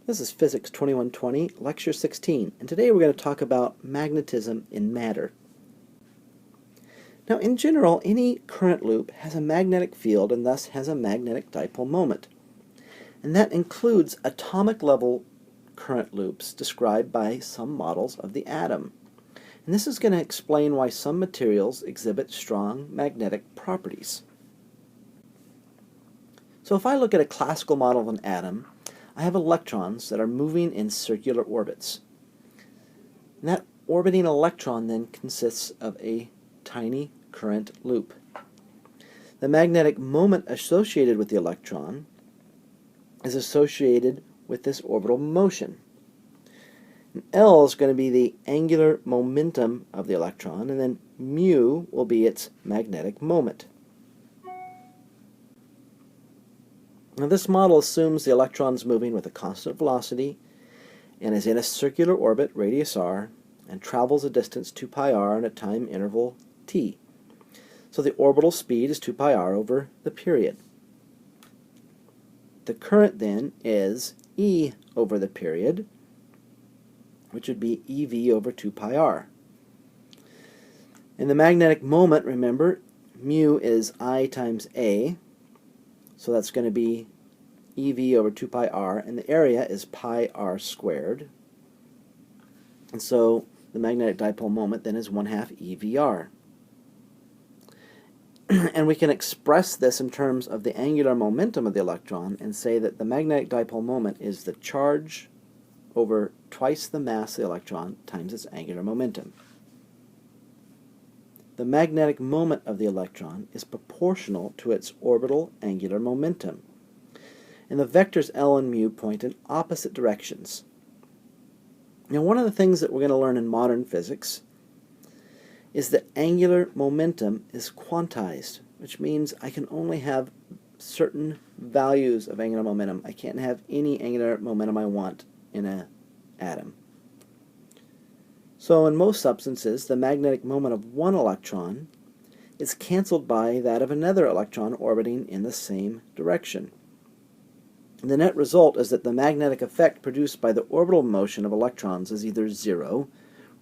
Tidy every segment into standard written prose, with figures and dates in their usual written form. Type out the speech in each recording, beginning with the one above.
This is Physics 2120, Lecture 16, and today we're going to talk about magnetism in matter. Now, in general, any current loop has a magnetic field and thus has a magnetic dipole moment. And that includes atomic level current loops described by some models of the atom. And this is going to explain why some materials exhibit strong magnetic properties. So if I look at a classical model of an atom, I have electrons that are moving in circular orbits. And that orbiting electron then consists of a tiny current loop. The magnetic moment associated with the electron is associated with this orbital motion. And L is going to be the angular momentum of the electron, and then mu will be its magnetic moment. Now this model assumes the electron is moving with a constant velocity and is in a circular orbit, radius r, and travels a distance 2 pi r in a time interval t. So the orbital speed is 2 pi r over the period. The current then is E over the period, which would be EV over 2 pi r. And the magnetic moment, remember, mu is I times A, so that's going to be EV over 2 pi r, and the area is pi r squared. And so the magnetic dipole moment then is 1/2 EVR. And we can express this in terms of the angular momentum of the electron and say that the magnetic dipole moment is the charge over twice the mass of the electron times its angular momentum. The magnetic moment of the electron is proportional to its orbital angular momentum. And the vectors L and mu point in opposite directions. Now, one of the things that we're going to learn in modern physics is that angular momentum is quantized, which means I can only have certain values of angular momentum. I can't have any angular momentum I want in an atom. So in most substances, the magnetic moment of one electron is cancelled by that of another electron orbiting in the same direction. And the net result is that the magnetic effect produced by the orbital motion of electrons is either zero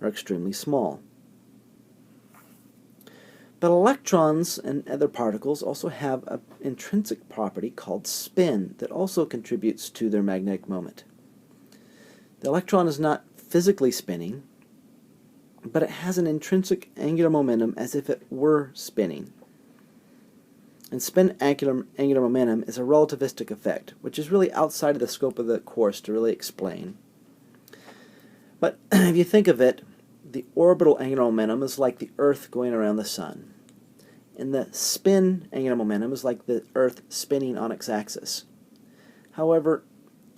or extremely small. But electrons and other particles also have an intrinsic property called spin that also contributes to their magnetic moment. The electron is not physically spinning, but it has an intrinsic angular momentum as if it were spinning. And spin angular momentum is a relativistic effect, which is really outside of the scope of the course to really explain. But if you think of it, the orbital angular momentum is like the Earth going around the Sun. And the spin angular momentum is like the Earth spinning on its axis. However,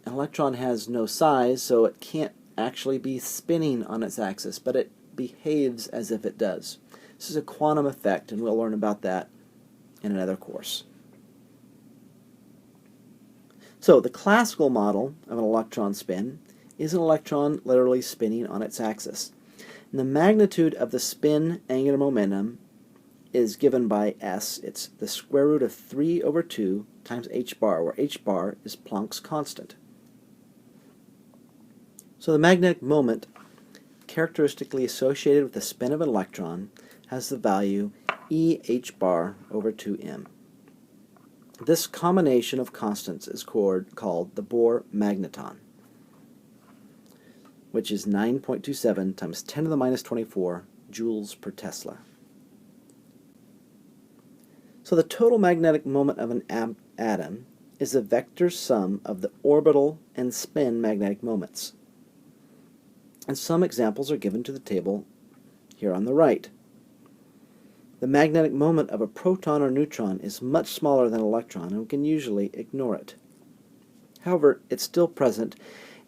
an electron has no size, so it can't actually be spinning on its axis, but it behaves as if it does. This is a quantum effect, and we'll learn about that in another course. So the classical model of an electron spin is an electron literally spinning on its axis. And the magnitude of the spin angular momentum is given by S. It's the square root of 3 over 2 times h bar, where h bar is Planck's constant. So the magnetic moment characteristically associated with the spin of an electron has the value E h bar over 2m. This combination of constants is called the Bohr magneton, which is 9.27 times 10 to the minus 24 joules per Tesla. So the total magnetic moment of an atom is the vector sum of the orbital and spin magnetic moments. And some examples are given to the table here on the right. The magnetic moment of a proton or neutron is much smaller than an electron, and we can usually ignore it. However, it's still present,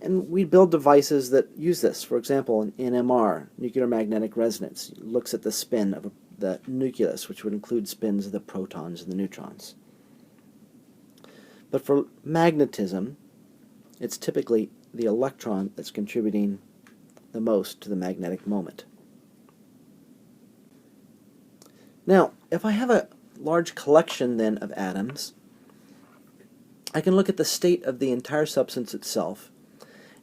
and we build devices that use this. For example, an NMR, nuclear magnetic resonance, looks at the spin of the nucleus, which would include spins of the protons and the neutrons. But for magnetism, it's typically the electron that's contributing the most to the magnetic moment. Now, if I have a large collection then of atoms, I can look at the state of the entire substance itself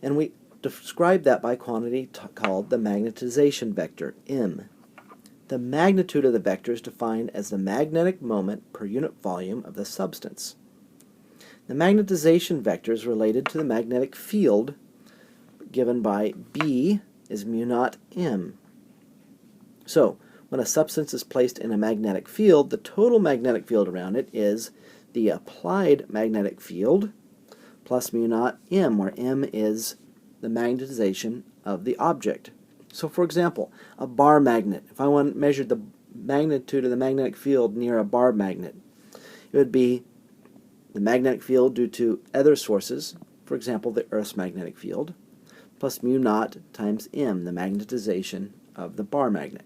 And we describe that by a quantity called the magnetization vector, m. The magnitude of the vector is defined as the magnetic moment per unit volume of the substance. The magnetization vector is related to the magnetic field given by B is mu naught m. So, when a substance is placed in a magnetic field, the total magnetic field around it is the applied magnetic field plus mu naught m, where m is the magnetization of the object. So, for example, a bar magnet, if I want to measure the magnitude of the magnetic field near a bar magnet, it would be the magnetic field due to other sources, for example, the Earth's magnetic field, plus mu naught times m, the magnetization of the bar magnet.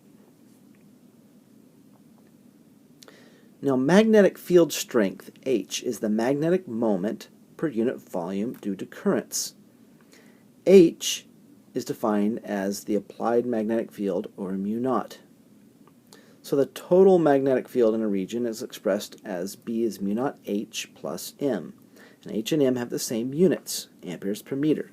Now, magnetic field strength, H, is the magnetic moment per unit volume due to currents. H is defined as the applied magnetic field, or mu naught. So the total magnetic field in a region is expressed as B is mu naught H plus M. And H and M have the same units, amperes per meter.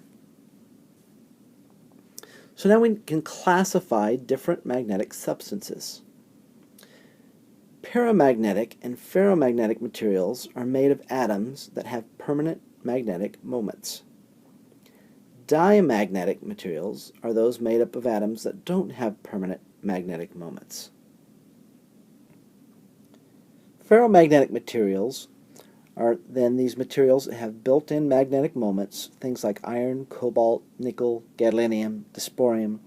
So now we can classify different magnetic substances. Paramagnetic and ferromagnetic materials are made of atoms that have permanent magnetic moments. Diamagnetic materials are those made up of atoms that don't have permanent magnetic moments. Ferromagnetic materials are then these materials that have built-in magnetic moments, things like iron, cobalt, nickel, gadolinium, dysprosium.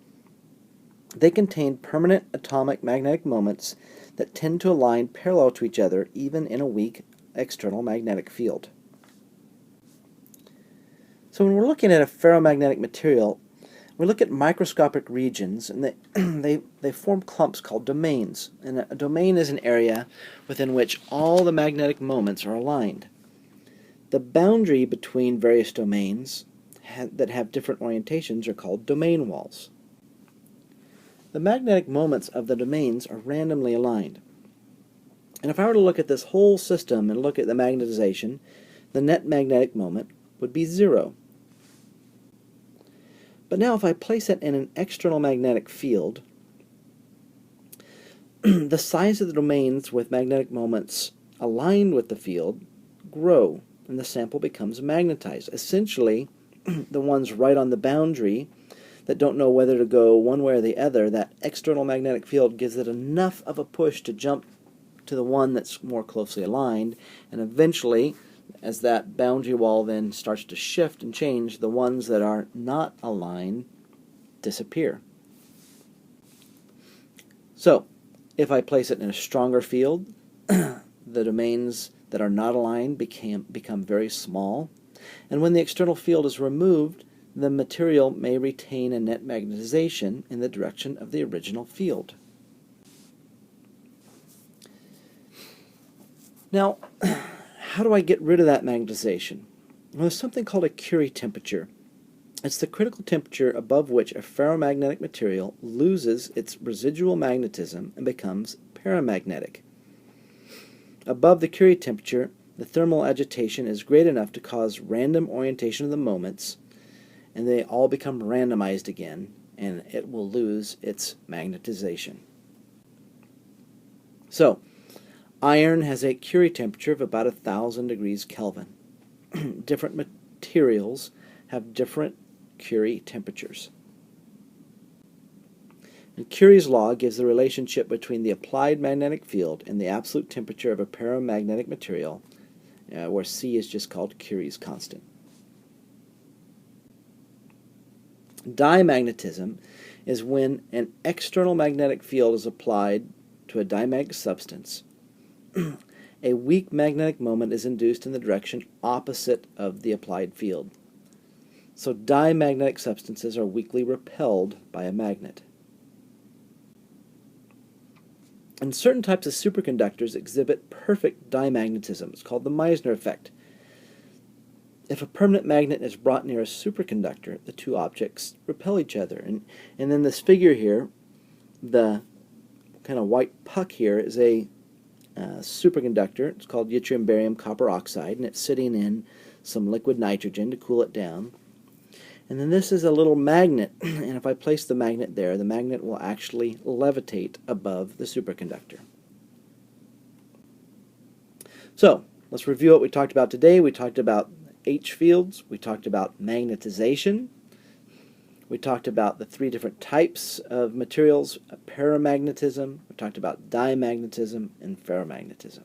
They contain permanent atomic magnetic moments that tend to align parallel to each other even in a weak external magnetic field. So when we're looking at a ferromagnetic material, we look at microscopic regions, and they form clumps called domains. And a domain is an area within which all the magnetic moments are aligned. The boundary between various domains that have different orientations are called domain walls. The magnetic moments of the domains are randomly aligned. And if I were to look at this whole system and look at the magnetization, the net magnetic moment would be 0. But now if I place it in an external magnetic field, the size of the domains with magnetic moments aligned with the field grow, and the sample becomes magnetized. Essentially, the ones right on the boundary that don't know whether to go one way or the other, that external magnetic field gives it enough of a push to jump to the one that's more closely aligned, and eventually, as that boundary wall then starts to shift and change, the ones that are not aligned disappear. So, if I place it in a stronger field, the domains that are not aligned become very small, and when the external field is removed, the material may retain a net magnetization in the direction of the original field. Now, how do I get rid of that magnetization? Well, there's something called a Curie temperature. It's the critical temperature above which a ferromagnetic material loses its residual magnetism and becomes paramagnetic. Above the Curie temperature, the thermal agitation is great enough to cause random orientation of the moments, and they all become randomized again, and it will lose its magnetization. So, iron has a Curie temperature of about 1,000 degrees Kelvin. Different materials have different Curie temperatures. And Curie's law gives the relationship between the applied magnetic field and the absolute temperature of a paramagnetic material, where C is just called Curie's constant. Diamagnetism is when an external magnetic field is applied to a diamagnetic substance. A weak magnetic moment is induced in the direction opposite of the applied field. So diamagnetic substances are weakly repelled by a magnet. And certain types of superconductors exhibit perfect diamagnetism. It's called the Meissner effect. If a permanent magnet is brought near a superconductor, the two objects repel each other. And then this figure here, the kind of white puck here, is a superconductor. It's called yttrium barium copper oxide, and it's sitting in some liquid nitrogen to cool it down. And then this is a little magnet, and if I place the magnet there, the magnet will actually levitate above the superconductor. So, let's review what we talked about today. We talked about H fields, we talked about magnetization, we talked about the three different types of materials, paramagnetism, we talked about diamagnetism, and ferromagnetism.